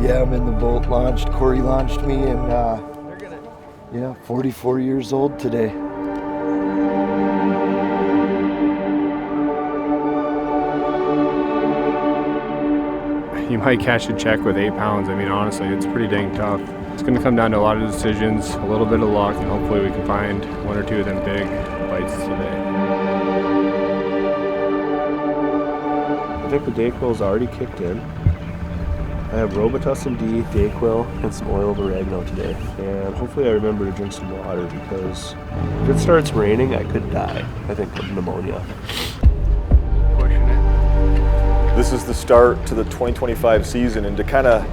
Yeah, I'm in the boat. Launched. Corey launched me, and yeah, 44 years old today. You might catch a check with 8 pounds. I mean, honestly, it's pretty dang tough. It's going to come down to a lot of decisions, a little bit of luck, and hopefully we can find 1 or 2 of them big bites today. I think the Dayquil's already kicked in. I have Robitussin D, Dayquil, and some oil of oregano today. And hopefully I remember to drink some water because if it starts raining, I could die. I think of pneumonia. This is the start to the 2025 season, and to kind of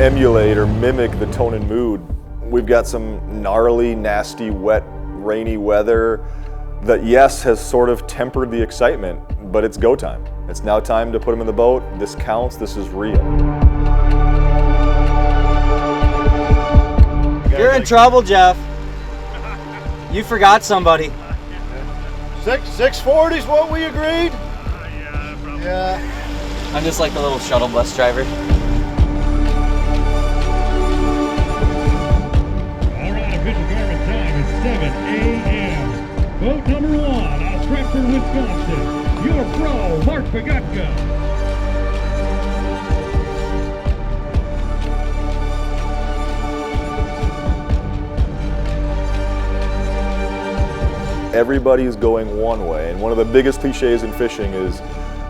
emulate or mimic the tone and mood, we've got some gnarly, nasty, wet, rainy weather that, yes, has sort of tempered the excitement, but it's go time. It's now time to put them in the boat. This counts. This is real. You're in trouble, Jeff. You forgot somebody. 640 is what we agreed? Yeah. I'm just like the little shuttle bus driver. All right, official Garmin time is 7 a.m. Boat number 1 out of Stratford, Wisconsin. Your pro, Mark Pagutko. Everybody's going one way, and one of the biggest cliches in fishing is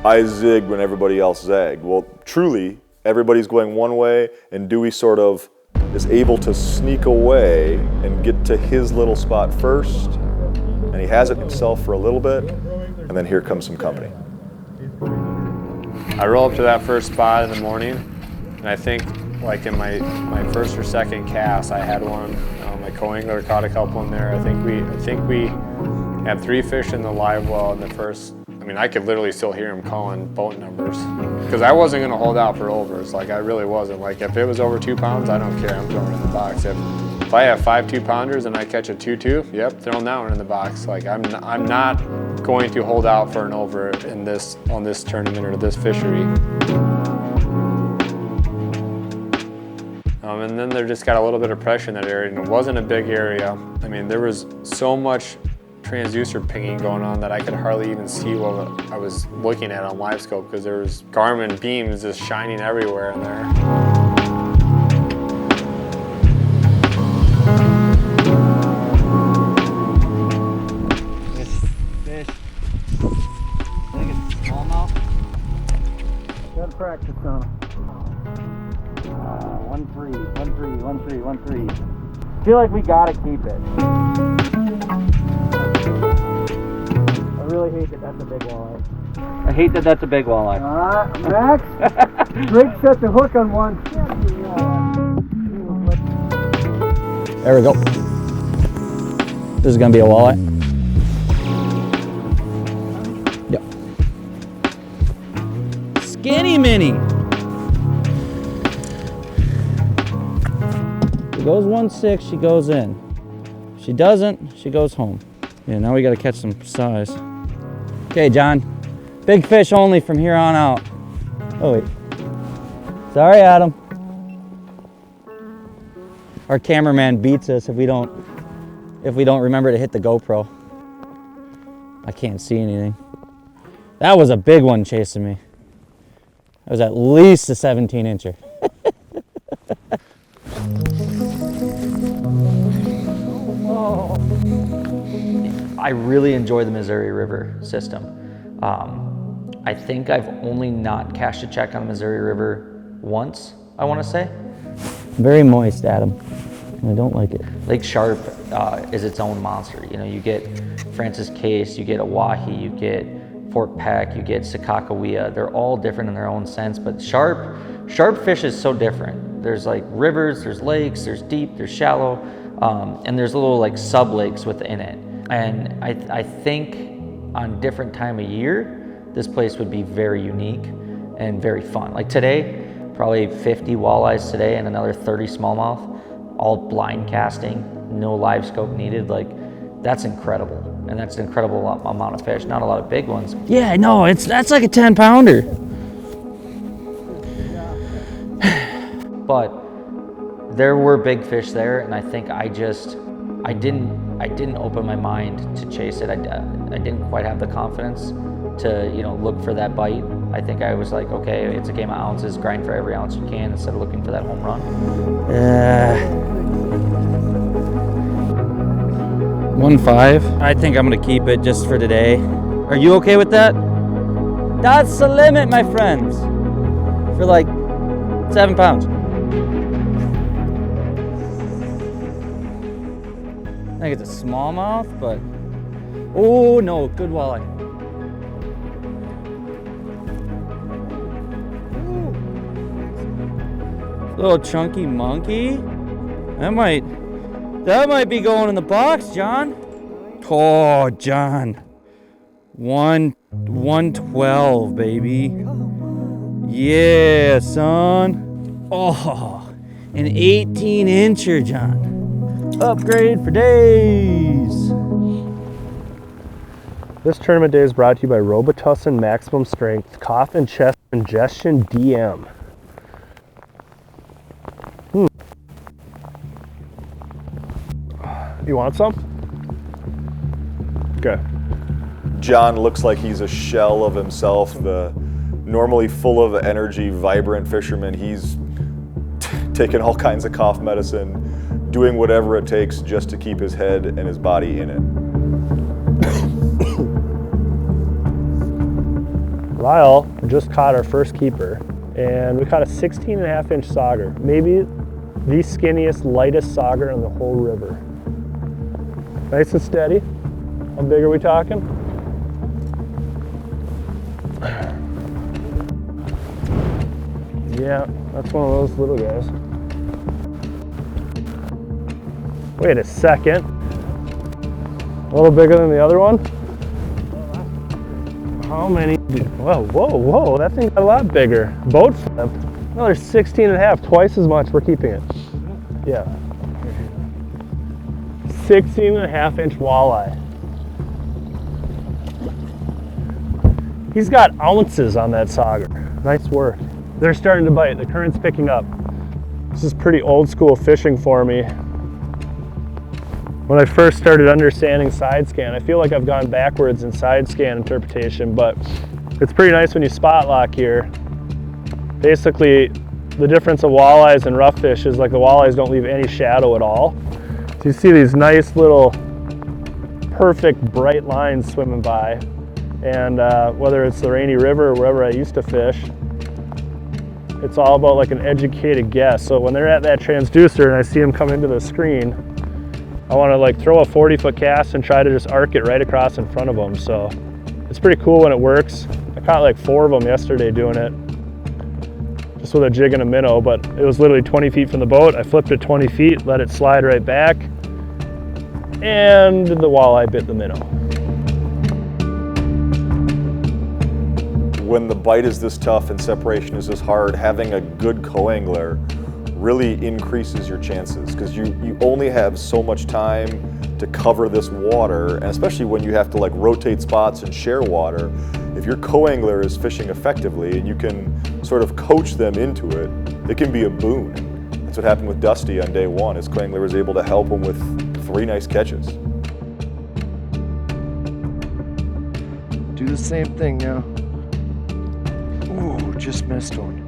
I zig when everybody else zagged. Well, truly, everybody's going one way, and Dewey sort of is able to sneak away and get to his little spot first, and he has it himself for a little bit, and then here comes some company. I roll up to that first spot in the morning, and I think like in my first or second cast, I had one. My co-angler caught a couple in there. I think we had 3 fish in the live well in the first. I mean, I could literally still hear him calling boat numbers because I wasn't going to hold out for overs. Like, I really wasn't. Like, if it was over 2 pounds, I don't care. I'm throwing it in the box. If I have 5 2-pounders and I catch a 2-2, yep, throwing that one in the box. Like, I'm not going to hold out for an over on this tournament or this fishery. And then there just got a little bit of pressure in that area, and it wasn't a big area. I mean, there was so much transducer pinging going on that I could hardly even see what I was looking at on live scope because there was Garmin beams just shining everywhere in there. This fish, I think it's smallmouth. Gotta practice on him. 1-3, 1-3, 1-3, 1-3. Feel like we gotta keep it. I really hate that that's a big walleye. I hate that that's a big walleye. Max, Rick set the hook on one. There we go. This is gonna be a walleye. Yep. Skinny mini. She goes 1-6, she goes in. If she doesn't, she goes home. Yeah, now we gotta catch some size. Okay, John. Big fish only from here on out. Oh wait. Sorry, Adam. Our cameraman beats us if we don't remember to hit the GoPro. I can't see anything. That was a big one chasing me. That was at least a 17-incher. I really enjoy the Missouri River system. I think I've only not cashed a check on the Missouri River once, I want to say. Very moist, Adam. I don't like it. Lake Sharpe is its own monster. You know, you get Francis Case, you get Oahe, you get Fort Peck, you get Sakakawea. They're all different in their own sense, but Sharpe fish is so different. There's like rivers, there's lakes, there's deep, there's shallow, and there's little like sub-lakes within it. And I think on different time of year, this place would be very unique and very fun. Like today, probably 50 walleyes today and another 30 smallmouth, all blind casting, no live scope needed. Like, that's incredible. And that's an incredible amount of fish, not a lot of big ones. Yeah, no, that's like a 10-pounder. but there were big fish there, and I think I didn't open my mind to chase it. I didn't quite have the confidence to, you know, look for that bite. I think I was like, okay, it's a game of ounces, grind for every ounce you can instead of looking for that home run. 1.5. I think I'm gonna keep it just for today. Are you okay with that? That's the limit, my friends. For like 7 pounds. I think it's a smallmouth, but oh no, good walleye. Ooh. Little chunky monkey. That might be going in the box, John. Oh, John. 112, baby. Yeah, son. Oh, an 18-incher, John. Upgrade for days. This tournament day is brought to you by Robitussin Maximum Strength Cough and Chest Congestion DM. You want some? Okay. John looks like he's a shell of himself, the normally full of energy, vibrant fisherman. He's taking all kinds of cough medicine, doing whatever it takes just to keep his head and his body in it. Lyle just caught our first keeper, and we caught a 16.5-inch sauger, maybe the skinniest, lightest sauger in the whole river. Nice and steady. How big are we talking? Yeah, that's one of those little guys. Wait a second. A little bigger than the other one? How many? Whoa, whoa, whoa, that thing got a lot bigger. Boat flip. Another 16.5, twice as much. We're keeping it. Yeah. 16.5-inch walleye. He's got ounces on that sauger. Nice work. They're starting to bite. The current's picking up. This is pretty old school fishing for me. When I first started understanding side scan, I feel like I've gone backwards in side scan interpretation, but it's pretty nice when you spot lock here. Basically, the difference of walleyes and rough fish is like the walleyes don't leave any shadow at all. So you see these nice little perfect bright lines swimming by, and whether it's the Rainy River or wherever I used to fish, it's all about like an educated guess. So when they're at that transducer and I see them come into the screen, I want to like throw a 40-foot cast and try to just arc it right across in front of them. So it's pretty cool when it works. I caught like 4 of them yesterday doing it, just with a jig and a minnow, but it was literally 20 feet from the boat. I flipped it 20 feet, let it slide right back, and the walleye bit the minnow. When the bite is this tough and separation is this hard, having a good co-angler really increases your chances, because you only have so much time to cover this water, and especially when you have to like rotate spots and share water. If your co-angler is fishing effectively and you can sort of coach them into it, it can be a boon. That's what happened with Dusty on day 1. His co-angler was able to help him with 3 nice catches. Do the same thing now. Ooh, just missed one.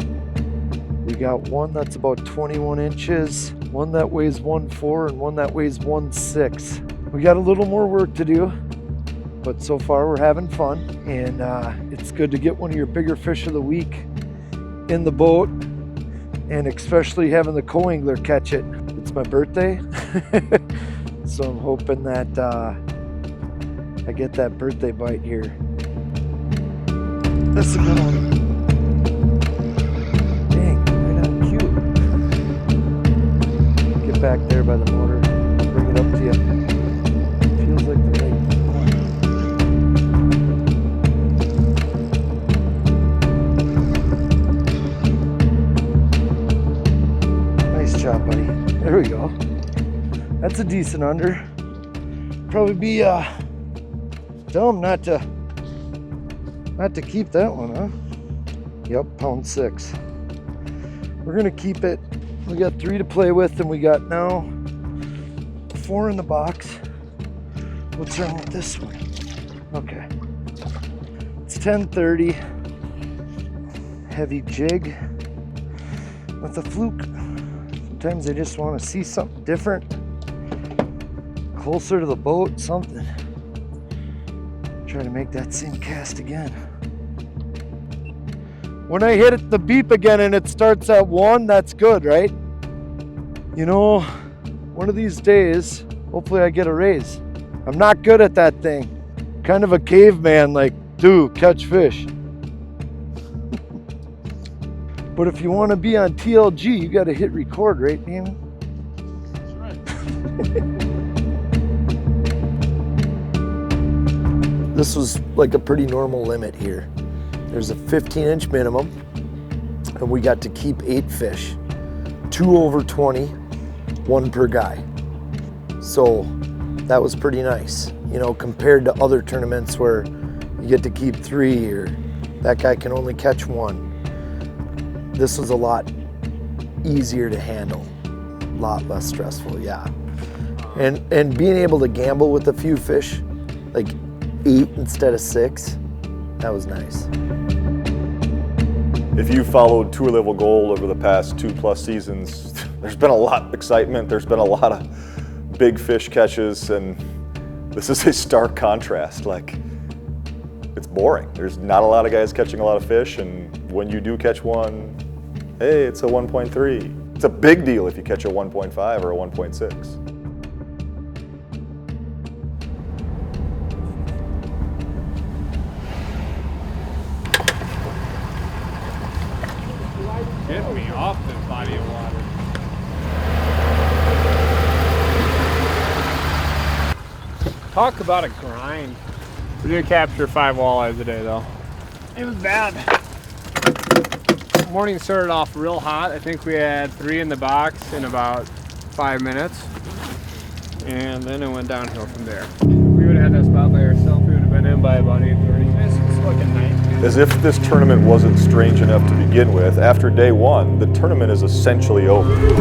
We got one that's about 21 inches, one that weighs 1.4, and one that weighs 1.6. We got a little more work to do, but so far we're having fun, and it's good to get one of your bigger fish of the week in the boat, and especially having the co-angler catch it. It's my birthday, so I'm hoping that I get that birthday bite here. That's a good one. Back there by the motor. I'll bring it up to you. Feels like the lake. Nice job, buddy. There we go. That's a decent under. Probably be dumb not to keep that one, huh? Yep, pound 6. We're gonna keep it We got 3 to play with, and we got now 4 in the box. What's wrong with this one? Okay. It's 10:30. Heavy jig with a fluke. Sometimes I just want to see something different. Closer to the boat, something. Try to make that same cast again. When I hit it, the beep again and it starts at 1, that's good, right? You know, one of these days, hopefully I get a raise. I'm not good at that thing. Kind of a caveman, like, dude, catch fish. But if you want to be on TLG, you got to hit record, right, Damon? That's right. This was like a pretty normal limit here. There's a 15-inch minimum, and we got to keep 8 fish. 2 over 20, 1 per guy. So that was pretty nice, you know, compared to other tournaments where you get to keep 3 or that guy can only catch 1. This was a lot easier to handle, a lot less stressful, yeah. And being able to gamble with a few fish, like 8 instead of 6, that was nice. If you followed Tour Level Gold over the past 2+ seasons, there's been a lot of excitement, there's been a lot of big fish catches, and this is a stark contrast. Like, it's boring. There's not a lot of guys catching a lot of fish, and when you do catch one, hey, it's a 1.3. It's a big deal if you catch a 1.5 or a 1.6. Get me off this body of water. Talk about a grind. We did capture 5 walleyes today though. It was bad. Morning started off real hot. I think we had 3 in the box in about 5 minutes. And then it went downhill from there. We would have had that spot by ourselves. We would have been in by about 8:30. It's fucking night. As if this tournament wasn't strange enough to begin with, after day 1, the tournament is essentially over. 21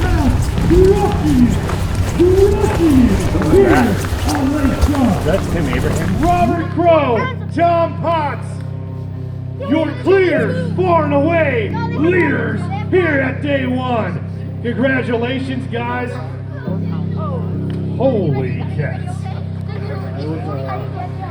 pounds, rookies here on Lake Sharpe. That's Tim Abraham. Robert Crow, Tom Potts, your clear, far and away leaders here at day 1. Congratulations, guys. Holy cats.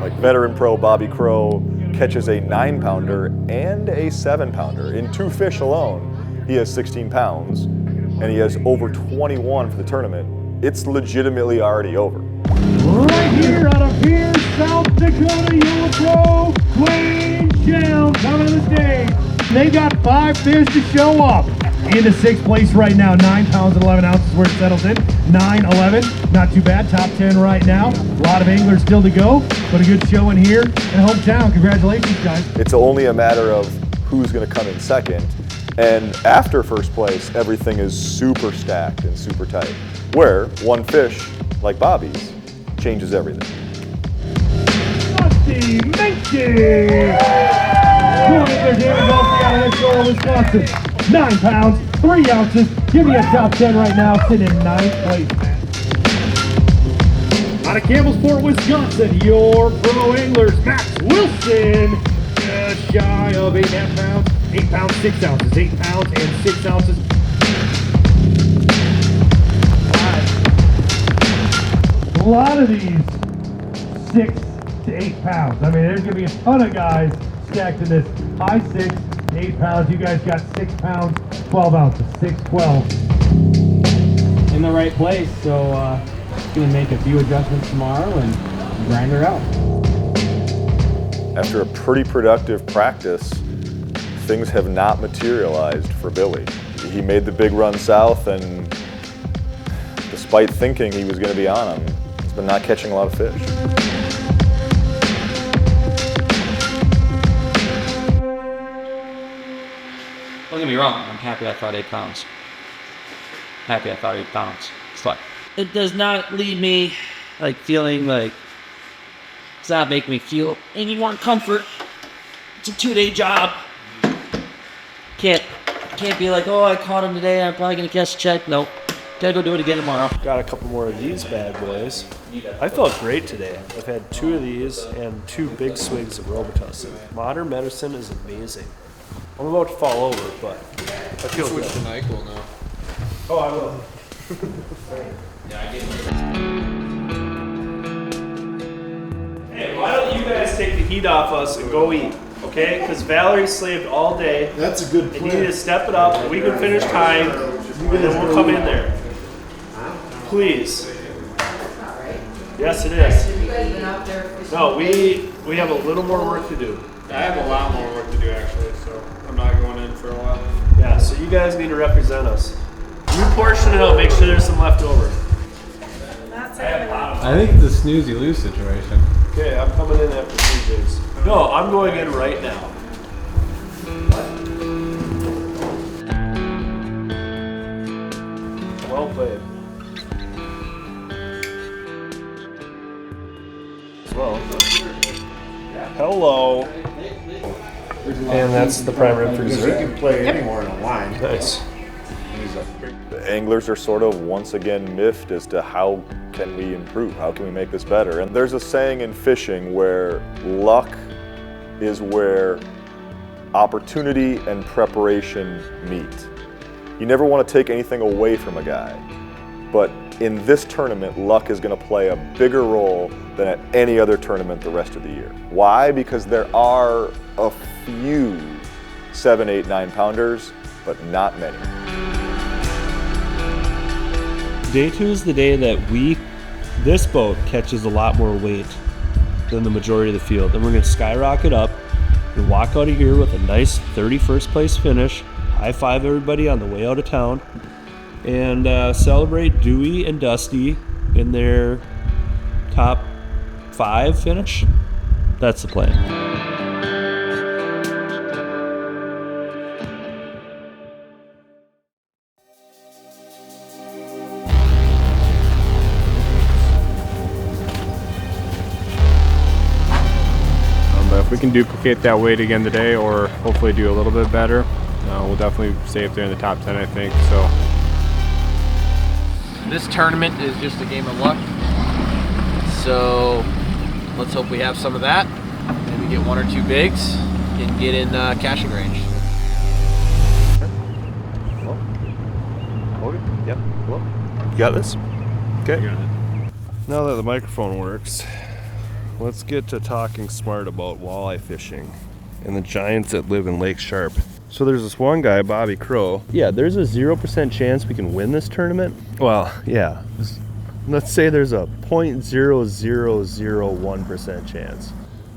Like veteran pro Bobby Crow catches a 9-pounder and a 7-pounder. In 2 fish alone, he has 16 pounds, and he has over 21 for the tournament. It's legitimately already over. Right here out of Peirre, South Dakota, your pro, Wayne Shell, coming to the stage. They got 5 fish to show up. Into 6th place right now, 9 pounds and 11 ounces where it settles in. 9-11, not too bad, top 10 right now. A lot of anglers still to go, but a good show in here in hometown. Congratulations, guys. It's only a matter of who's going to come in second. And after first place, everything is super stacked and super tight. Where 1 fish, like Bobby's, changes everything. Dusty Minky! Doing it there, David Golfy out of National, Wisconsin. 9 pounds, 3 ounces. Give me a top 10 right now, sitting in 9th place, man. Out of Campbellsport, Wisconsin, your pro anglers, Max Wilson, just shy of 8.5 pounds, 8 pounds, 6 ounces, 8 pounds and 6 ounces. A lot of these 6 to 8 pounds. I mean, there's going to be a ton of guys stacked in this high 6, 8 pounds. You guys got 6 pounds, 12 ounces, 6, 12. In the right place, so going to make a few adjustments tomorrow and grind her out. After a pretty productive practice, things have not materialized for Billy. He made the big run south, and despite thinking he was going to be on him, he's been not catching a lot of fish. Don't get me wrong, I'm happy I thought 8 pounds. Happy I thought 8 pounds. But it does not leave me like feeling like, it's not making me feel any more comfort. It's a 2-day job. Can't be like, oh, I caught him today, I'm probably gonna catch a check. Nope. Gotta go do it again tomorrow. Got a couple more of these bad boys. I felt great today. I've had 2 of these and 2 big swigs of Robitussin. Modern medicine is amazing. I'm about to fall over, but I feel good. Switch to NyQuil now. Oh, I will. Hey, why don't you guys take the heat off us and go eat, okay? Because Valerie slaved all day. That's a good And you need to step it up. We can finish time, and then we'll come in there. Please. Yes, it is. No, we have a little more work to do. I have a lot more work to do actually, so I'm not going in for a while. Yeah, so you guys need to represent us. You portion it out, make sure there's some left over. I think it's a snooze you lose situation. Okay, I'm coming in after 3 days. No, I'm going in right now. Well played. Well, hello. And that's the prime rib for dessert. You can play anymore in a line. Nice. The anglers are sort of once again miffed as to how can we improve, how can we make this better. And there's a saying in fishing where luck is where opportunity and preparation meet. You never want to take anything away from a guy, but in this tournament, luck is going to play a bigger role than at any other tournament the rest of the year. Why? Because there are a few 7, 8, 9 pounders, but not many. Day 2 is the day that this boat catches a lot more weight than the majority of the field. And we're going to skyrocket up and walk out of here with a nice 31st place finish. High five everybody on the way out of town. And celebrate Dewey and Dusty in their top 5 finish. That's the plan. But if we can duplicate that weight again today, or hopefully do a little bit better, we'll definitely stay up there in the top 10, I think. So this tournament is just a game of luck. So let's hope we have some of that. Maybe get 1 or 2 bigs and get in caching range. Hello? Okay. Yep. Hello? You got this? Okay. Now that the microphone works, let's get to talking smart about walleye fishing and the giants that live in Lake Sharpe. So there's this one guy, Bobby Crow. Yeah, there's a 0% chance we can win this tournament. Well, yeah. Let's say there's a 0.0001% chance.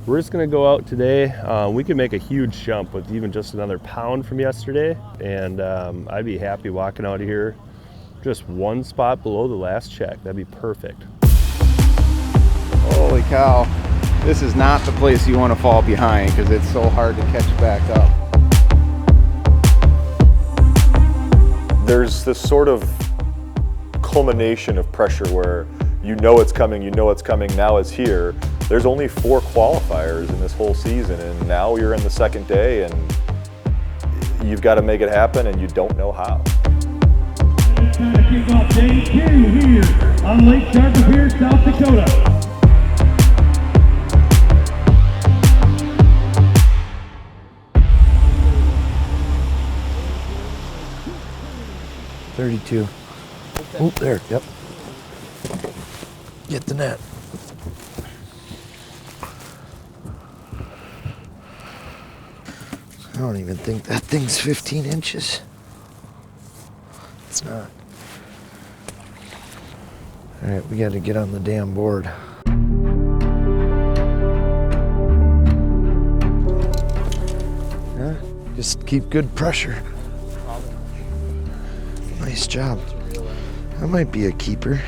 We're just gonna go out today. We could make a huge jump with even just another pound from yesterday. And I'd be happy walking out of here just 1 spot below the last check. That'd be perfect. Holy cow. This is not the place you want to fall behind because it's so hard to catch back up. There's this sort of culmination of pressure where you know it's coming, now it's here. There's only 4 qualifiers in this whole season, and now you're in the second day and you've got to make it happen and you don't know how. Time to kick off day 2 here on Lake Sharpe, Peirre, South Dakota. $32. Oh, there, yep. Get the net. I don't even think that thing's 15 inches. It's not. All right, we got to get on the damn board. Yeah, just keep good pressure. Nice job. That might be a keeper.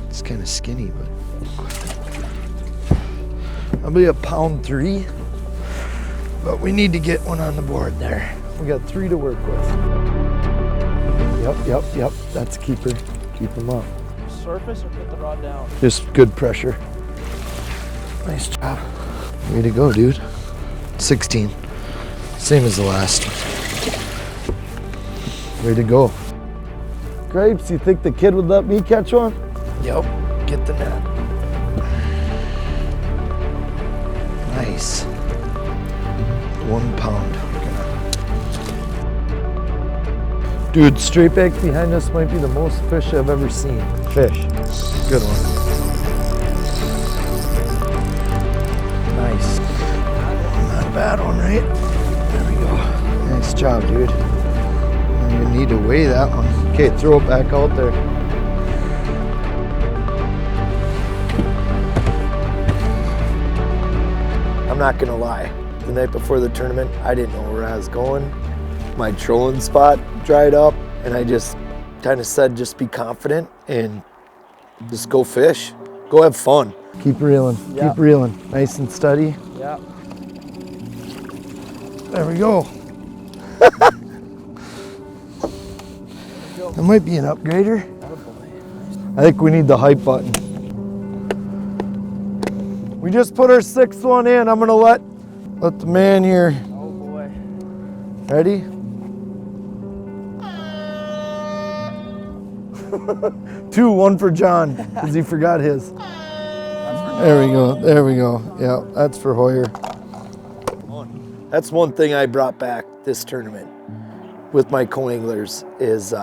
It's kind of skinny, but I'll be a pound 3. But we need to get one on the board there. We got 3 to work with. Yep. That's a keeper. Keep him up. Surface or put the rod down? Just good pressure. Nice job. Way to go, dude. 16. Same as the last one. Way to go. Grapes, you think the kid would let me catch one? Yep, get the net. Nice. 1 pound. Dude, straight back behind us might be the most fish I've ever seen. Fish. Good one. Nice. Not a bad one, right? There we go. Nice job, dude. You need to weigh that one. Okay, throw it back out there. I'm not gonna lie. The night before the tournament, I didn't know where I was going. My trolling spot dried up, and I just kind of said, just be confident and just go fish. Go have fun. Keep reeling, keep reeling. Nice and steady. Yeah. There we go. That might be an upgrader. I think we need the hype button. We just put our 6th one in. I'm gonna let the man here. Oh boy. Ready? 2, 1 for John, because he forgot his. There we go, there we go. Yeah, that's for Hoyer. That's one thing I brought back this tournament with my co-anglers is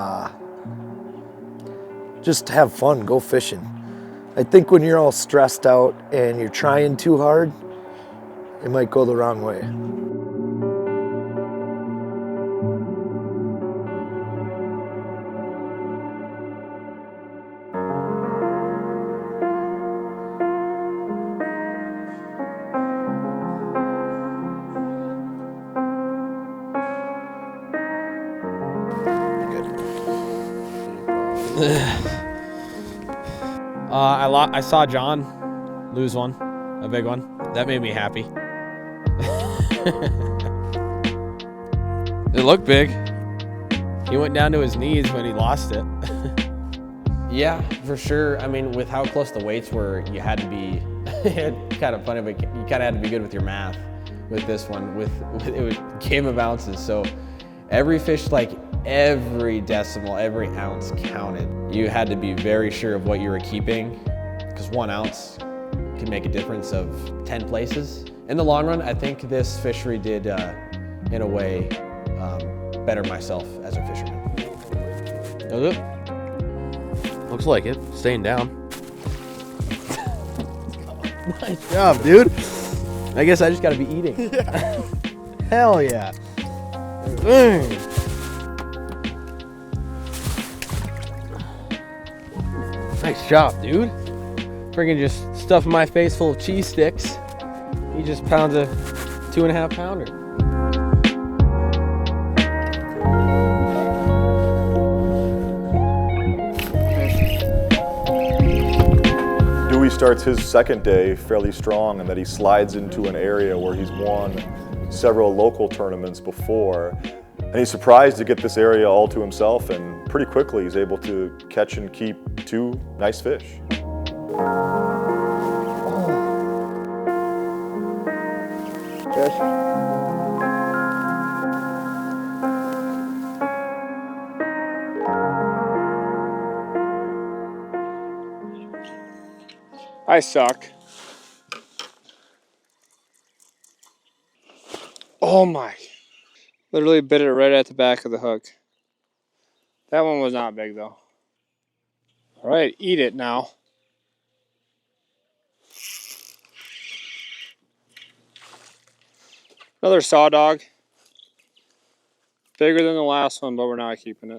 just have fun, go fishing. I think when you're all stressed out and you're trying too hard, it might go the wrong way. I saw John lose one, a big one. That made me happy. It looked big. He went down to his knees when he lost it. Yeah, for sure. I mean, with how close the weights were, you had to be kind of funny, but you kind of had to be good with your math with this one. It was game of ounces, so every fish, like every decimal, every ounce counted. You had to be very sure of what you were keeping, because 1 ounce can make a difference of 10 places. In the long run, I think this fishery did, in a way, better myself as a fisherman. Does it? Looks like it. Staying down. Nice job, dude. I guess I just gotta be eating. Yeah. Hell yeah. Nice job, dude. Friggin' just stuffing my face full of cheese sticks. He just pounds a 2.5 pounder. Dewey starts his 2nd day fairly strong, and that he slides into an area where he's won several local tournaments before. And he's surprised to get this area all to himself, and pretty quickly he's able to catch and keep 2 nice fish. I suck. Oh my. Literally bit it right at the back of the hook. That one was not big though. All right, eat it now. Another saw dog. Bigger than the last one, but we're not keeping it.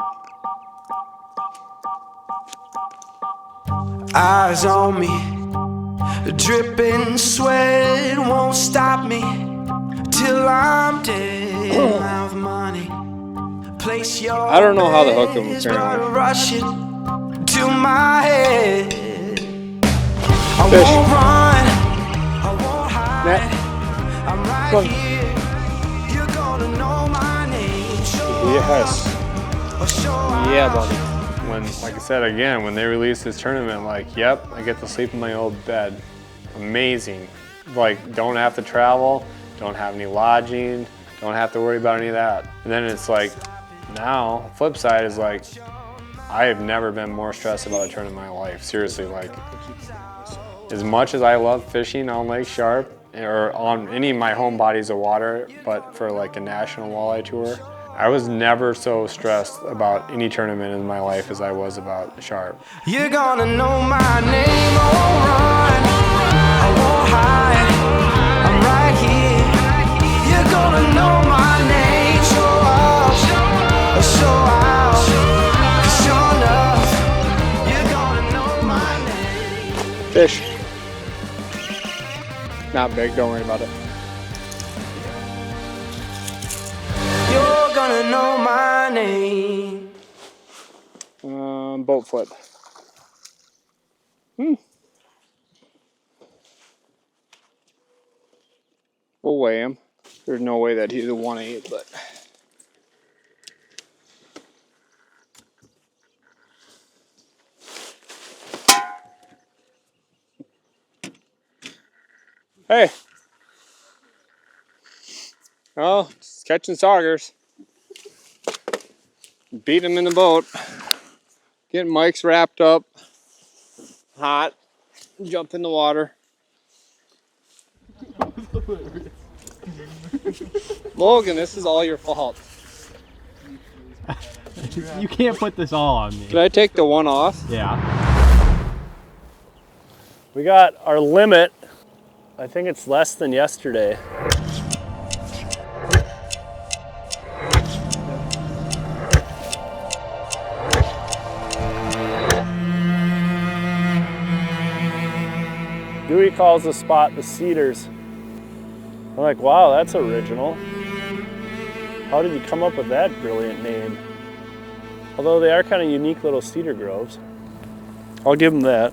Eyes on me, dripping sweat won't stop me till I'm dead. Mouth money, place your I don't know how the hook him apparently. Rush it to my head. I Fish. won't run, I won't hide. Net. I'm right Come. here. You're gonna know my name. Yes. Yeah, buddy. When, like I said again, when they released this tournament, like, yep, I get to sleep in my old bed. Amazing. Like, don't have to travel, don't have any lodging, don't have to worry about any of that. And then it's like, Now, flip side is like, I have never been more stressed about a tournament in my life. Seriously, like, as much as I love fishing on Lake Sharpe or on any of my home bodies of water, but for like a National Walleye Tour, I was never so stressed about any tournament in my life as I was about Sharpe. You're gonna know my name, I won't run, I won't hide, I'm right here. You're gonna know my name, show up, show out, sure enough, you're gonna know my name. Fish. Not big, don't worry about it. You're gonna know my name. Boat flip. We'll weigh him. There's no way that he's a 1/8, but. Hey. Oh, just catching saugers. Beat him in the boat. Getting Mike's wrapped up. Hot. Jump in the water. Logan, this is all your fault. You can't put this all on me. Did I take the one off? Yeah. We got our limit. I think it's less than yesterday. Dewey calls the spot the Cedars. I'm like, wow, that's original. How did you come up with that brilliant name? Although they are kind of unique little cedar groves. I'll give them that.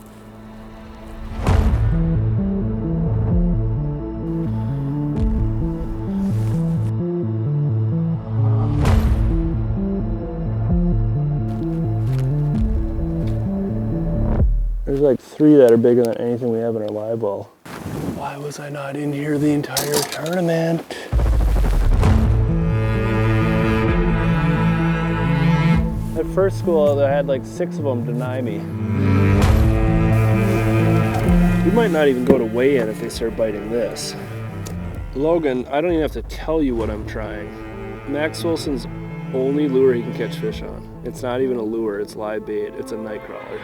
There's like 3 that are bigger than anything we have in our live well. Why was I not in here the entire tournament? At first school, I had like 6 of them deny me. We might not even go to weigh-in if they start biting this. Logan, I don't even have to tell you what I'm trying. Max Wilson's only lure he can catch fish on. It's not even a lure, it's live bait. It's a night crawler.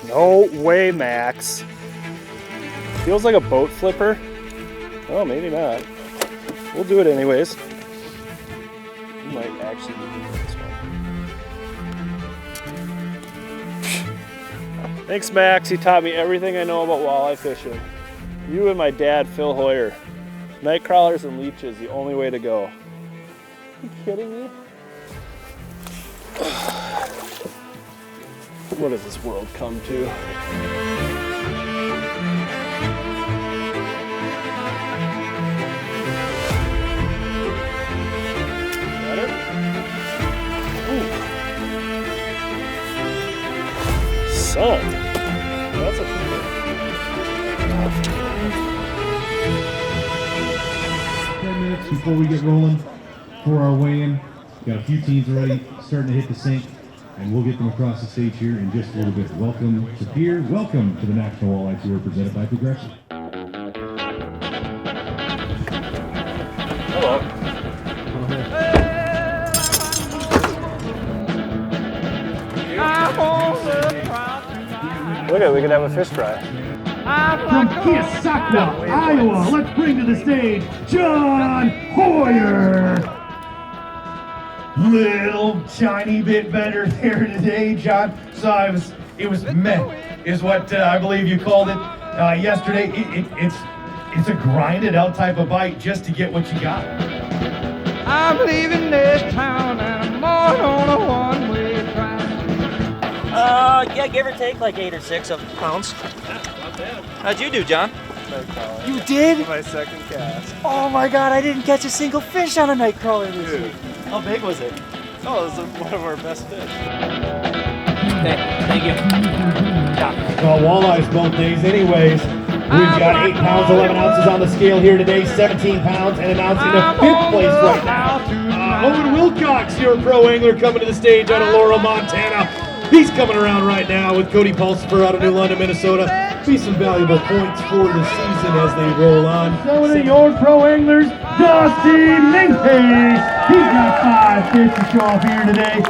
No way, Max. Feels like a boat flipper. Oh, maybe not. We'll do it anyways. We might actually be doing this one. Thanks, Max. You taught me everything I know about walleye fishing. You and my dad, Phil Hoyer. Night crawlers and leeches, the only way to go. Are you kidding me? What does this world come to? Got it? Ooh. Son, that's a feeder. 10 minutes before we get rolling for our weigh-in. Got a few teams already starting to hit the sink. And we'll get them across the stage here in just a little bit. Welcome to Peirre. Welcome to the National Walleye Tour presented by Progressive. Hello. Look at it, we could have a fish fry. From Keosauqua, Iowa, let's bring to the stage John Hoyer. Little tiny bit better there today, John. So it was meh, is what I believe you called it yesterday. It's a grinded out type of bite just to get what you got. I'm leaving this town and I'm on a one-way train. Yeah, give or take like 8 or 6 pounds. Not bad. How'd you do, John? You did? My second cast. Oh my God, I didn't catch a single fish on a night crawler this Dude. week. How big was it? Oh, it was one of our best fish. Thank you. Well, walleyes both days anyways. We've got 8 pounds, 11 ounces on the scale here today, 17 pounds, and an ounce into 5th place right now. Owen Wilcox, your pro angler, coming to the stage out of Laurel, Montana. He's coming around right now with Cody Pulsifer out of New London, Minnesota. Be some valuable points for the season as they roll on. So to your pro anglers, Dusty Minky. He's got 5 fish to show off here today.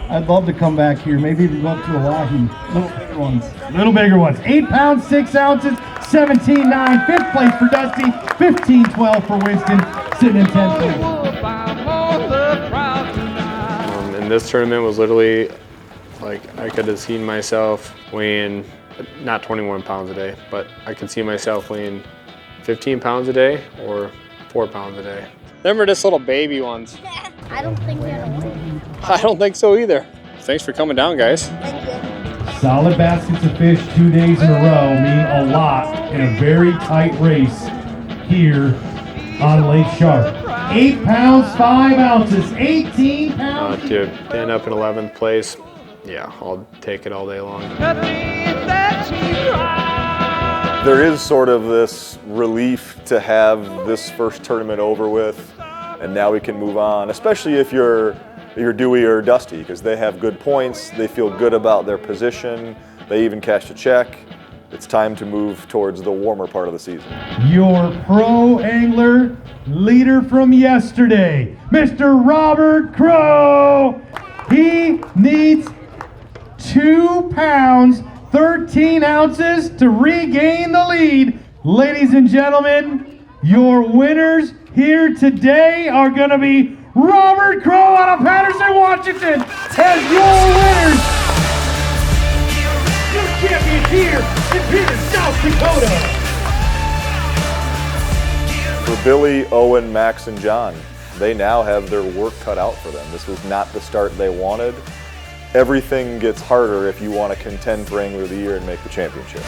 I'd love to come back here. Maybe even go up to a wahoo. Little bigger ones. Little bigger ones. 8 pounds, 6 ounces, 17.9. 5th place for Dusty, 15.12 for Winston, sitting in 10th place. And this tournament was literally like I could have seen myself weighing not 21 pounds a day, but I could see myself weighing 15 pounds a day or 4 pounds a day. Remember this little baby ones? I don't think you're gonna win. I don't think so either. Thanks for coming down, guys. Thank you. Solid baskets of fish 2 days in a row mean a lot in a very tight race here on Lake Sharpe. 8 pounds, 5 ounces, 18 pounds. To end up in 11th place, yeah, I'll take it all day long. There is sort of this relief to have this first tournament over with, and now we can move on, especially if you're Dewey or Dusty, because they have good points, they feel good about their position, they even cashed a check. It's time to move towards the warmer part of the season. Your pro angler leader from yesterday, Mr. Robert Crow. He needs 2 pounds, 13 ounces to regain the lead. Ladies and gentlemen, your winners here today are going to be Robert Crow out of Patterson, Washington, as your winners. Your champion here in Peirre, South Dakota. For Billy, Owen, Max, and John, they now have their work cut out for them. This was not the start they wanted. Everything gets harder if you want to contend for Angler of the Year and make the championship.